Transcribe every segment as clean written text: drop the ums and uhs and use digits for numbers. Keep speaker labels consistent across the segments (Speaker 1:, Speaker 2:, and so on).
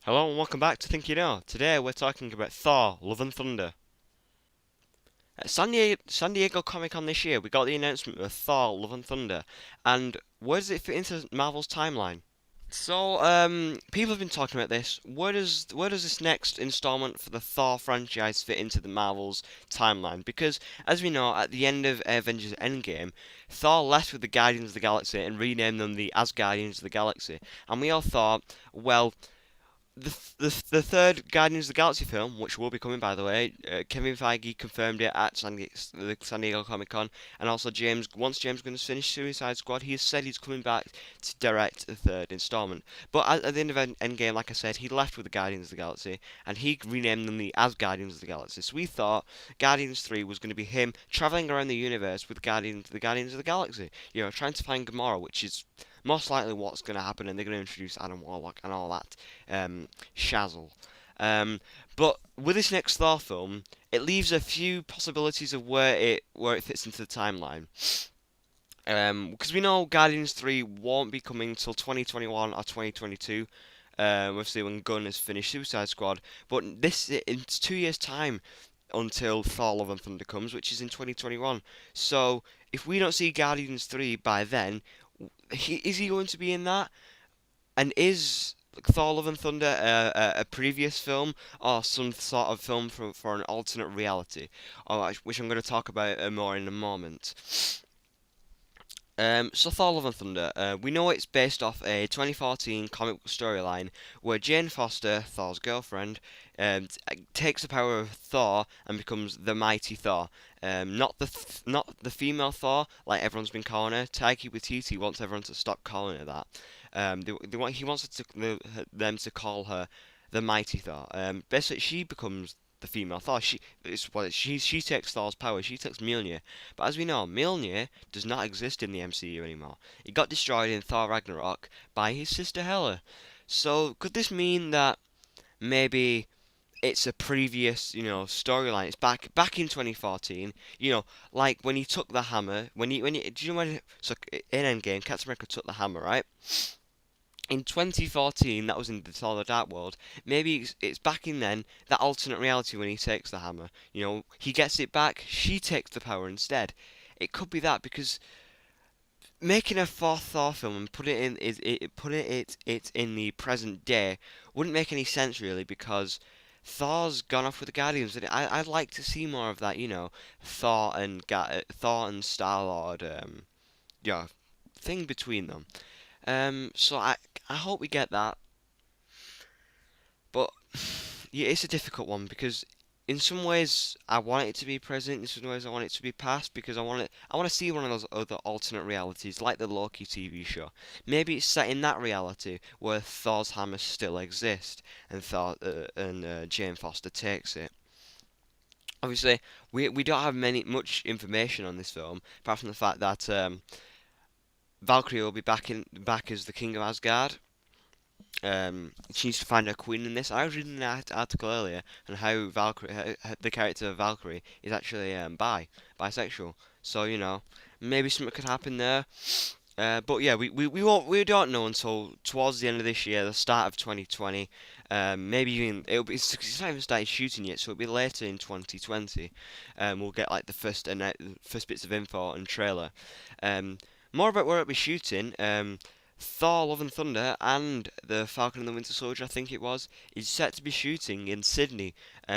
Speaker 1: Hello and welcome back to Think You Know. Today we're talking about Thor Love and Thunder. At San Diego Comic Con this year, we got the announcement of Thor Love and Thunder. And where does it fit into Marvel's timeline? People have been talking about this. Where does this next installment for the Thor franchise fit into the Marvel's timeline? Because as we know, at the end of Avengers Endgame, Thor left with the Guardians of the Galaxy and renamed them the Asgardians of the Galaxy. And we all thought, well, the third Guardians of the Galaxy film, which will be coming by the way, Kevin Feige confirmed it at the San Diego Comic Con, and also once James Gunn has finished Suicide Squad, he has said he's coming back to direct the third installment. But at the end of Endgame, like I said, he left with the Guardians of the Galaxy, and he renamed them as Guardians of the Galaxy. So we thought Guardians 3 was going to be him traveling around the universe with the Guardians of the Galaxy, trying to find Gamora, which is most likely what's going to happen, and they're going to introduce Adam Warlock and all that shazzle. But with this next Thor film, it leaves a few possibilities of where it fits into the timeline. Because we know Guardians 3 won't be coming till 2021 or 2022. Obviously when Gunn has finished Suicide Squad, but it's 2 years time until Thor Love and Thunder comes, which is in 2021. So if we don't see Guardians 3 by then, is he going to be in that? And is Thor Love and Thunder a previous film or some sort of film for an alternate reality, which I'm going to talk about more in a moment. So Thor Love and Thunder, we know it's based off a 2014 comic book storyline where Jane Foster, Thor's girlfriend, takes the power of Thor and becomes the mighty Thor. Not the female Thor like everyone's been calling her. Taiki Waititi wants everyone to stop calling her that. He wants them to call her the mighty Thor. Basically, she becomes the female Thor. She takes Thor's power. She takes Mjolnir. But as we know, Mjolnir does not exist in the MCU anymore. It got destroyed in Thor Ragnarok by his sister Hela. So could this mean that maybe it's a previous, storyline? It's back in 2014. Like when he took the hammer. Do you know when? So in Endgame, Captain America took the hammer, right? In 2014, that was in the Thor: The Dark World. Maybe it's back in then that alternate reality when he takes the hammer. He gets it back. She takes the power instead. It could be that because making a fourth Thor film and putting it in the present day wouldn't make any sense really because Thor's gone off with the Guardians, and I'd like to see more of that. Thor and Star Lord. Thing between them. So I hope we get that, but yeah, it's a difficult one because in some ways I want it to be present, in some ways I want it to be past because I want to see one of those other alternate realities like the Loki TV show. Maybe it's set in that reality where Thor's hammer still exists and Jane Foster takes it. Obviously, we don't have much information on this film apart from the fact that Valkyrie will be back as the King of Asgard. She needs to find her queen in this. I was reading an article earlier on how the character of Valkyrie is actually bisexual. So maybe something could happen there. But yeah, we don't know until towards the end of this year, the start of 2020. Maybe even it's not even started shooting yet, so it'll be later in 2020. We'll get like the first bits of info and trailer. More about where it'll be shooting. Thor: Love and Thunder and the Falcon and the Winter Soldier, I think it was, is set to be shooting in Sydney,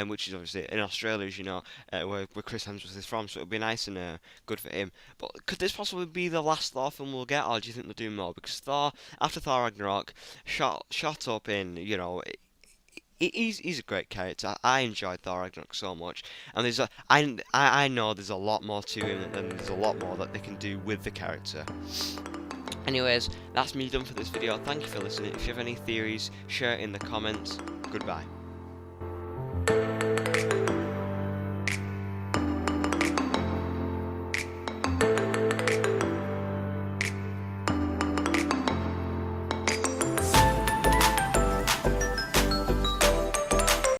Speaker 1: which is obviously in Australia, as you know, where Chris Hemsworth is from. So it'll be nice and good for him. But could this possibly be the last Thor film we'll get, or do you think they'll do more? Because after Thor Ragnarok, shot up in, he's a great character. I enjoyed Thor Ragnarok so much, and I know there's a lot more to him, and there's a lot more that they can do with the character. Anyways, that's me done for this video. Thank you for listening. If you have any theories, share it in the comments. Goodbye.